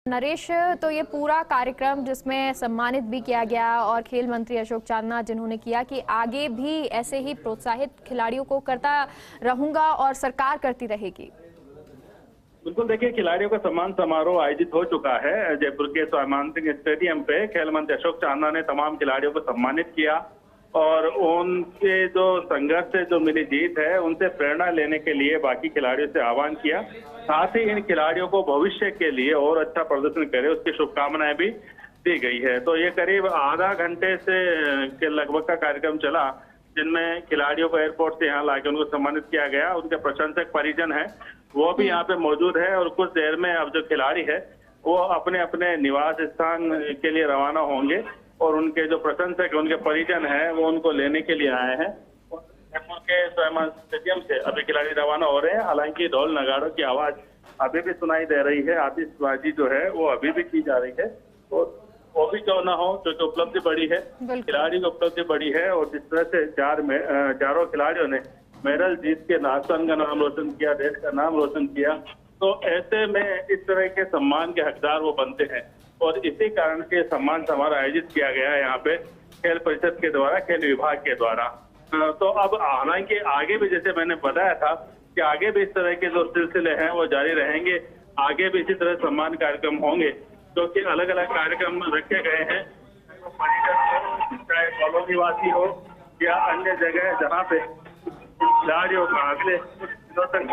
नरेश, तो ये पूरा कार्यक्रम जिसमें सम्मानित भी किया गया और खेल मंत्री अशोक चांदना जिन्होंने किया कि आगे भी ऐसे ही प्रोत्साहित खिलाड़ियों को करता रहूंगा और सरकार करती रहेगी। बिल्कुल, देखिए खिलाड़ियों का सम्मान समारोह आयोजित हो चुका है जयपुर के स्वाभिमान सिंह स्टेडियम पे। खेल मंत्री अशोक चांदना ने तमाम खिलाड़ियों को सम्मानित किया और उनके जो संघर्ष से जो मिली जीत है उनसे प्रेरणा लेने के लिए बाकी खिलाड़ियों से आह्वान किया। साथ ही इन खिलाड़ियों को भविष्य के लिए और अच्छा प्रदर्शन करे उसकी शुभकामनाएं भी दी गई है। तो ये करीब आधा घंटे से के लगभग का कार्यक्रम चला, जिनमें खिलाड़ियों को एयरपोर्ट से यहाँ लाके उनको सम्मानित किया गया। उनके प्रशंसक परिजन है वो भी यहाँ पे मौजूद है और कुछ देर में अब जो खिलाड़ी है वो अपने अपने निवास स्थान के लिए रवाना होंगे और उनके जो प्रशंसक उनके परिजन है वो उनको लेने के लिए आए हैं। जयपुर के स्वाभिमान स्टेडियम से अभी खिलाड़ी रवाना हो रहे हैं। हालांकि ढोल नगाड़ों की आवाज अभी भी सुनाई दे रही है, आतिशबाजी जो है वो अभी भी की जा रही है। और वो भी क्यों ना हो, क्योंकि उपलब्धि बड़ी है, खिलाड़ी की उपलब्धि बड़ी है। और जिस तरह से चारों खिलाड़ियों ने मेडल जीत के राजस्थान का नाम रोशन किया, देश का नाम रोशन किया, तो ऐसे में इस तरह के सम्मान के हकदार वो बनते हैं। और इसी कारण से सम्मान समारोह आयोजित किया गया है यहाँ पे खेल परिषद के द्वारा, खेल विभाग के द्वारा। तो अब हालांकि आगे भी जैसे मैंने बताया था कि आगे भी इस तरह के जो सिलसिले हैं वो जारी रहेंगे। आगे भी इसी तरह सम्मान कार्यक्रम होंगे, क्योंकि अलग अलग कार्यक्रम रखे गए हैं, चाहे कॉलोनी निवासी हो या अन्य जगह जहाँ पे खिलाड़ियों का अगले दिनों तक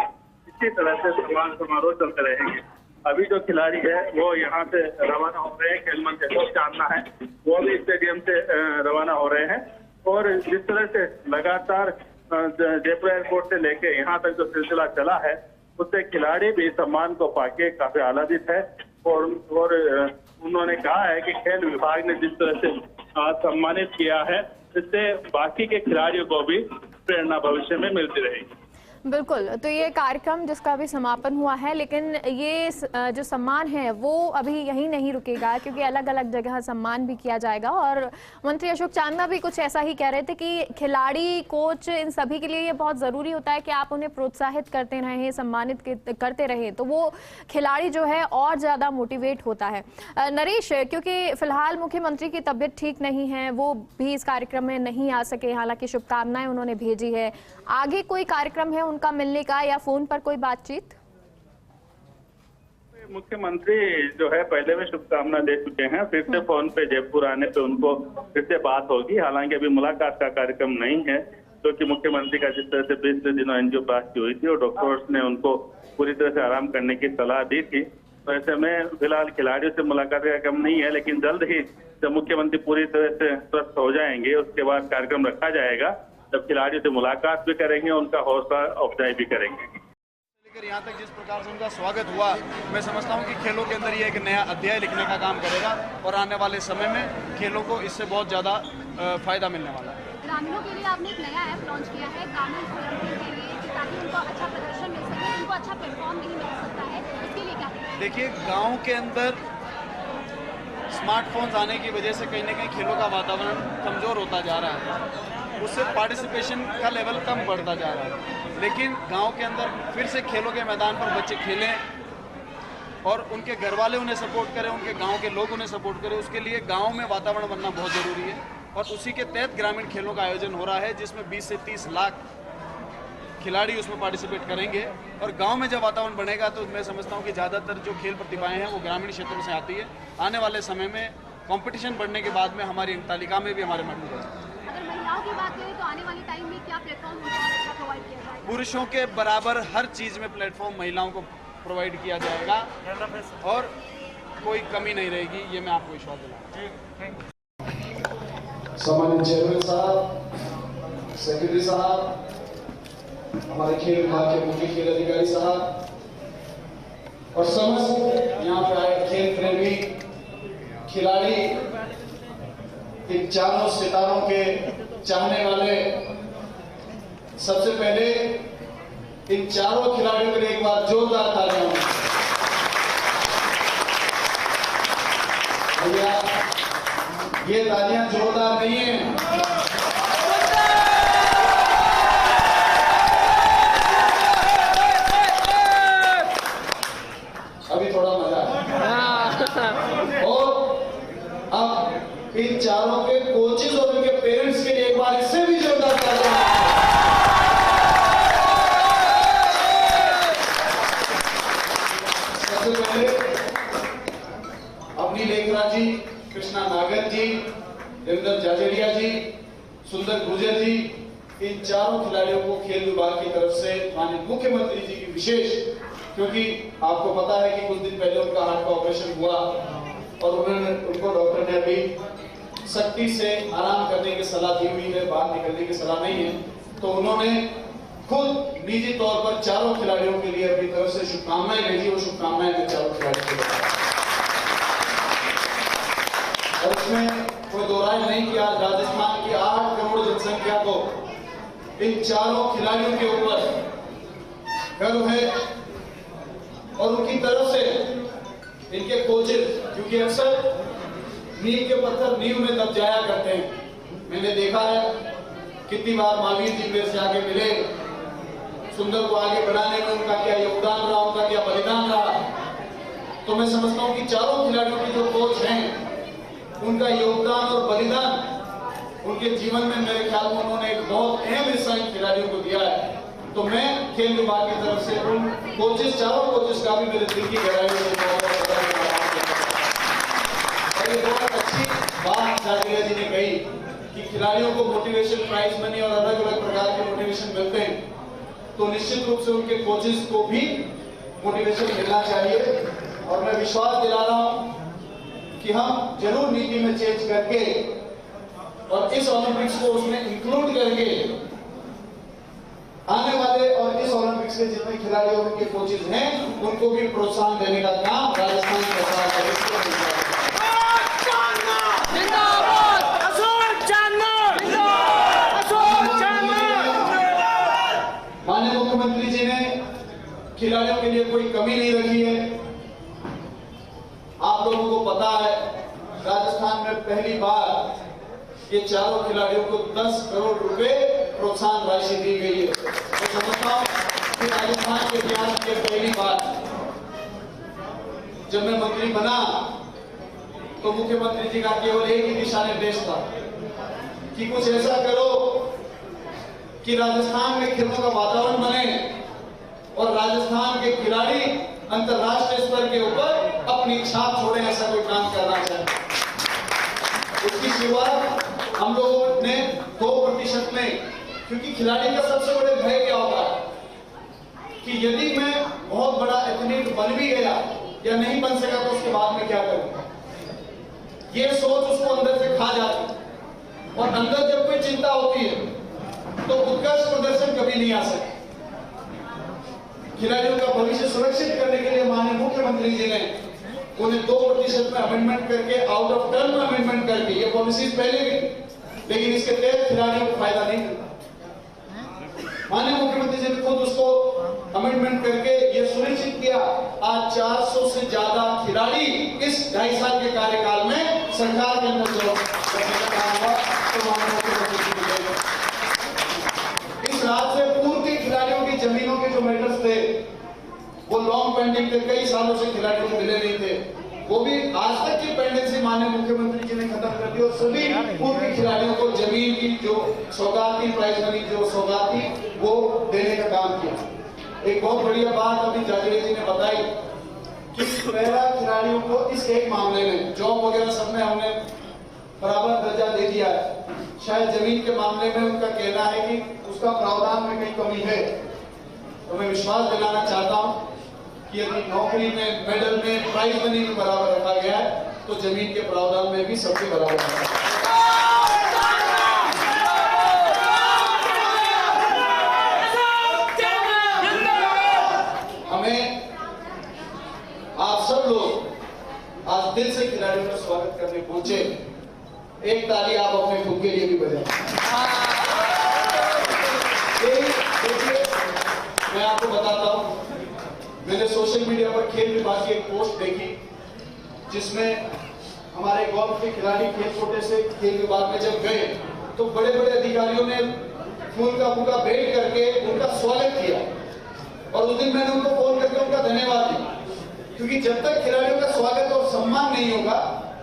इसी तरह से सम्मान समारोह चलते रहेंगे। अभी जो खिलाड़ी है वो यहाँ से रवाना हो रहे हैं, खेल मंत्री अशोक चांदना है वो भी स्टेडियम से रवाना हो रहे हैं। और जिस तरह से लगातार जयपुर एयरपोर्ट से लेके यहाँ तक जो सिलसिला चला है उससे खिलाड़ी भी सम्मान को पाके काफी आह्लादित है। और उन्होंने कहा है कि खेल विभाग ने जिस तरह से सम्मानित किया है इससे बाकी के खिलाड़ियों को भी प्रेरणा भविष्य में मिलती रहेगी। बिल्कुल, तो ये कार्यक्रम जिसका अभी समापन हुआ है, लेकिन ये जो सम्मान है वो अभी यहीं नहीं रुकेगा, क्योंकि अलग अलग जगह सम्मान भी किया जाएगा। और मंत्री अशोक चांदना भी कुछ ऐसा ही कह रहे थे कि खिलाड़ी, कोच, इन सभी के लिए ये बहुत ज़रूरी होता है कि आप उन्हें प्रोत्साहित करते रहें, सम्मानित करते रहें, तो वो खिलाड़ी जो है और ज़्यादा मोटिवेट होता है। नरेश, क्योंकि फिलहाल मुख्यमंत्री की तबीयत ठीक नहीं है, वो भी इस कार्यक्रम में नहीं आ सके, हालांकि शुभकामनाएं उन्होंने भेजी है। आगे कोई कार्यक्रम है उनका मिलने का या फोन पर कोई बातचीत? मुख्यमंत्री जो है पहले में शुभकामना दे चुके हैं, फिर से फोन पे जयपुर आने पे उनको फिर से बात होगी। हालांकि अभी मुलाकात का कार्यक्रम नहीं है, क्योंकि मुख्यमंत्री का जिस तरह से पिछले दिनों एंजियोप्लास्टी हुई थी और डॉक्टर्स ने उनको पूरी तरह से आराम करने की सलाह दी थी, तो ऐसे में फिलहाल खिलाड़ियों से मुलाकात का कार्यक्रम नहीं है। लेकिन जल्द ही जब मुख्यमंत्री पूरी तरह से स्वस्थ हो जाएंगे उसके बाद कार्यक्रम रखा जाएगा, जब खिलाड़ियों से मुलाकात भी करेंगे, उनका हौसला अफजाई भी करेंगे। लेकर यहाँ तक जिस प्रकार से उनका स्वागत हुआ, मैं समझता हूँ कि खेलों के अंदर ये एक नया अध्याय लिखने का काम करेगा और आने वाले समय में खेलों को इससे बहुत ज़्यादा फायदा मिलने वाला है। ग्रामीणों के लिए आपने एक नया ऐप लॉन्च किया है ग्रामीण के लिए, ताकि उनको अच्छा प्रदर्शन मिल सके, उनको अच्छा प्लेटफॉर्म नहीं मिल सकता है, इसके लिए क्या? देखिए, गाँव के अंदर स्मार्टफोन्स आने की वजह से कहीं ना कहीं खेलों का वातावरण कमज़ोर होता जा रहा है, उससे पार्टिसिपेशन का लेवल कम बढ़ता जा रहा है। लेकिन गांव के अंदर फिर से खेलों के मैदान पर बच्चे खेलें और उनके घर वाले उन्हें सपोर्ट करें, उनके गांव के लोग उन्हें सपोर्ट करें, उसके लिए गांव में वातावरण बनना बहुत ज़रूरी है। और उसी के तहत ग्रामीण खेलों का आयोजन हो रहा है, जिसमें 20 से 30 लाख खिलाड़ी उसमें पार्टिसिपेट करेंगे। और गांव में जब वातावरण बनेगा तो मैं समझता हूं कि ज़्यादातर जो खेल प्रतिभाएं हैं वो ग्रामीण क्षेत्रों से आती है। आने वाले समय में कंपटीशन बढ़ने के बाद में हमारी तालिका में भी हमारे मेडल बढ़ेंगे। अगर महिलाओं की बात करें तो आने वाली टाइम में क्या प्लेटफॉर्म अच्छा प्रोवाइड किया जाएगा? पुरुषों के बराबर हर चीज़ में प्लेटफॉर्म महिलाओं को प्रोवाइड किया जाएगा और कोई कमी नहीं रहेगी, ये मैं आपको विश्वास दिलाऊंगा। सम्मानित चेयरमैन साहब, सेक्रेटरी साहब, हमारे खेल विभाग के मुख्य खेल अधिकारी साहब और समस्त यहाँ पे आए खेल प्रेमी खिलाड़ी, इन चारों सितारों के चाहने वाले, सबसे पहले इन चारों खिलाड़ियों के लिए एक बार जोरदार तालियां। भैया, ये तालियां जोरदार नहीं है, अभी थोड़ा मजा है। और अब इन चारों के कोचेस और उनके पेरेंट्स के लिए एक बार इससे भी जोरदार तालियां। सबसे पहले अपनी लेखरा जी, कृष्णा नागर जी, देवेंद्र जाजेरिया जी, सुंदर गुर्जर जी, इन चारों खिलाड़ियों को खेल विभाग की तरफ से माननीय मुख्यमंत्री जी की विशेष, क्योंकि आपको पता है कि कुछ दिन पहले उनका हार्ट का ऑपरेशन हुआ और उनको डॉक्टर ने अभी सख्ती से आराम करने की सलाह दी हुई है, बाहर निकलने की सलाह नहीं है। तो उन्होंने खुद निजी तौर पर चारों खिलाड़ियों के लिए अपनी तरफ से शुभकामनाएं भेजी और शुभकामनाएं मैं चारों खिलाड़ियों को, और उसमें कोई दो राय नहीं कि आज राजस्थान की 8 करोड़ जनसंख्या को इन चारों खिलाड़ियों के ऊपर गर्व है और उनकी तरफ से इनके कोचेस, क्योंकि अक्सर नींव के पत्थर नींव में दब जाया करते हैं। मैंने देखा है कितनी बार महावीर जी मेरे से आगे मिले, सुंदर को आगे बढ़ाने में उनका क्या योगदान रहा, उनका क्या बलिदान रहा। तो मैं समझता हूं कि चारों खिलाड़ियों के जो कोच हैं उनका योगदान और बलिदान उनके जीवन में मेरे ख्याल में उन्होंने एक बहुत अहम हिस्सा इन खिलाड़ियों को दिया है। तो मैं खेल विभाग की तरफ से उन कोचेस, चारों कोचेस का भी मेरे दिल की गहराई से और ये बहुत अच्छी बात जाजेरिया जी ने कही कि खिलाड़ियों को मोटिवेशन प्राइज मनी और अलग अलग प्रकार के मोटिवेशन मिलते हैं, तो निश्चित रूप से उनके कोचेस को भी मोटिवेशन मिलना चाहिए। और मैं विश्वास दिला रहा हूं कि हम जरूर नीति में चेंज करके और इस ओलंपिक्स को उसमें इंक्लूड करके आने वाले और इस ओलंपिक्स के जितने खिलाड़ी और उनके कोचेस हैं उनको भी प्रोत्साहन देने का काम राजस्थान सरकार करेगी। माननीय मुख्यमंत्री जी ने खिलाड़ियों के लिए कोई कमी नहीं रखी है। आप लोगों को पता है राजस्थान में पहली बार ये चारों खिलाड़ियों को 10 करोड़ रुपए प्रोत्साहन राशि दी गई है। तो समझता हूं कि राजस्थान के इतिहास में पहली बार जब मैं मंत्री बना तो मुख्यमंत्री जी का केवल एक ही दिशा निर्देश था कि कुछ ऐसा करो कि राजस्थान में खेलों का वातावरण बने और राजस्थान के खिलाड़ी अंतरराष्ट्रीय स्तर के ऊपर अपनी छाप छोड़े, ऐसा कोई काम करना चाहिए। उसकी शुरुआत हम लोगों ने 2% में, क्योंकि खिलाड़ी का सबसे बड़े भय क्या होता है कि यदि मैं बहुत बड़ा एथलीट बन भी गया या नहीं बन सका तो उसके बाद में क्या करूं, ये सोच उसको अंदर से खा जाती। और अंदर जब कोई चिंता होती है तो उत्कृष्ट प्रदर्शन कभी नहीं आ सकता। खिलाड़ियों का भविष्य सुरक्षित करने के लिए माननीय मुख्यमंत्री जी ने उन्हें 2% में अमेंडमेंट करके, आउट ऑफ टर्म में अमेंडमेंट करके, ये पॉलिसीज पहले भी, लेकिन इसके तहत खिलाड़ियों को फायदा नहीं मिलता। माननीय मुख्यमंत्री जी ने खुद उसको अमेंडमेंट करके ये सुनिश्चित किया। आज 400 से ज्यादा खिलाड़ी इस 2.5 साल के कार्यकाल में सरकार के अंदर जो करने का काम हुआ, तो माननीय मुख्यमंत्री जी ने इस रात से पूर्व के खिलाड़ियों की जमीनों के जो मैटर्स थे वो लॉन्ग पेंडिंग थे, कई सालों से खिलाड़ियों को मिले नहीं थे, वो भी आज तक की पेंडेंसी माननीय मुख्यमंत्री जी ने खत्म कर दी और सभी पूर्व के खिलाड़ियों को जमीन की जो सौगात थी, प्राइज मनी जो सौगात थी, वो देने का काम किया। एक बहुत बढ़िया बात अभी जाजेरिया जी ने बताई कि पहला खिलाड़ियों को इस एक मामले में जॉब वगैरह सब में हमने बराबर दर्जा दे दिया है। शायद जमीन के मामले में उनका कहना है कि उसका प्रावधान में कहीं कमी है। तो मैं विश्वास दिलाना चाहता हूं कि यदि नौकरी में, मेडल में, प्राइज मनी में बराबर रखा गया है तो जमीन के प्रावधान में भी सबके बराबर रखा है। हमें आप सब लोग आज दिल से खिलाड़ियों का स्वागत करने पहुंचे। एक ताली आप अपने खुद के लिए भी बजाएं। देखिए, मैं आपको बताता हूं, मैंने सोशल मीडिया पर खेल विभाग की एक पोस्ट देखी जिसमें हमारे गोल्फ के खिलाड़ी खेल छोटे से खेल विभाग में जब गए तो बड़े बड़े अधिकारियों ने फूल का बुका भेंट करके उनका स्वागत किया और उस दिन मैंने उनको फोन करके उनका धन्यवाद दिया। क्योंकि जब तक खिलाड़ियों का स्वागत और सम्मान नहीं होगा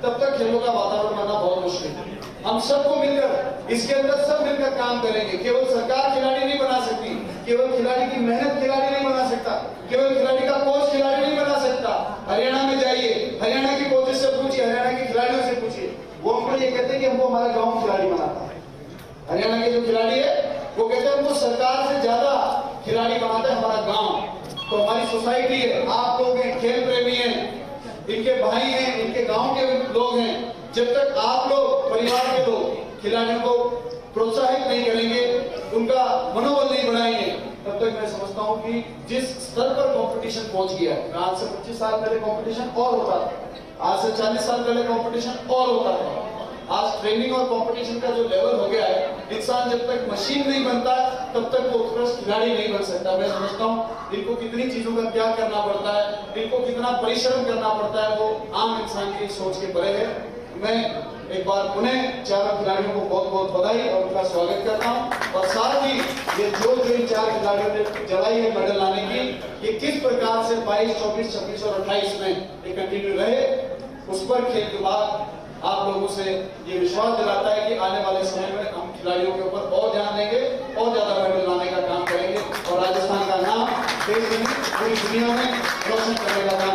तब तक खेलों का वातावरण बनना बहुत मुश्किल है। हम सबको मिलकर इसके अंदर सब मिलकर काम करेंगे। केवल सरकार खिलाड़ी नहीं बना सकती, केवल खिलाड़ी की मेहनत खिलाड़ी नहीं बना सकता, केवल खिलाड़ी का कोच खिलाड़ी नहीं बना सकता। हरियाणा में जाइए, हरियाणा के कोचेस से पूछिए, हरियाणा के खिलाड़ियों से पूछिए, वो हमको ये कहते हैं कि हमको हमारा गाँव खिलाड़ी बनाता है। हरियाणा के जो खिलाड़ी है वो कहते हैं हमको सरकार से ज्यादा खिलाड़ी बनाता है हमारा गाँव। तो हमारी सोसाइटी है, आप लोग हैं, खेल प्रेमी हैं, इनके भाई हैं, इनके गांव के लोग हैं। जब तक आप लोग, परिवार के लोग खिलाड़ियों को प्रोत्साहित नहीं करेंगे, उनका मनोबल नहीं बढ़ाएंगे, तब तक मैं समझता हूं कि जिस स्तर पर कंपटीशन पहुंच गया है, आज से 25 साल पहले कंपटीशन और होता था, आज से 40 साल पहले कंपटीशन और होता था। आज ट्रेनिंग और कंपटीशन का जो लेवल हो गया है, इंसान जब तक मशीन नहीं बनता तब तक वो उत्कृष्ट खिलाड़ी नहीं बन सकता। मैं समझता हूँ इनको कितनी चीजों का त्याग करना पड़ता है, इनको कितना परिश्रम करना पड़ता है, वो आम इंसान की सोच के परे है। मैं एक बार पुनः चारों खिलाड़ियों को बहुत बहुत बधाई और उनका स्वागत करता हूँ। और साथ ही ये जो इन 4 खिलाड़ियों ने जलाई है मेडल लाने की, ये किस प्रकार से 22, 24, 26 और 28 में ये कंटिन्यू रहे, उस पर खेल विभाग आप लोगों से ये विश्वास दिलाता है कि आने वाले समय में हम खिलाड़ियों के ऊपर और ध्यान देंगे और ज्यादा मेडल लाने का काम करेंगे और राजस्थान का नाम देश में पूरी दुनिया में रोशन करने का काम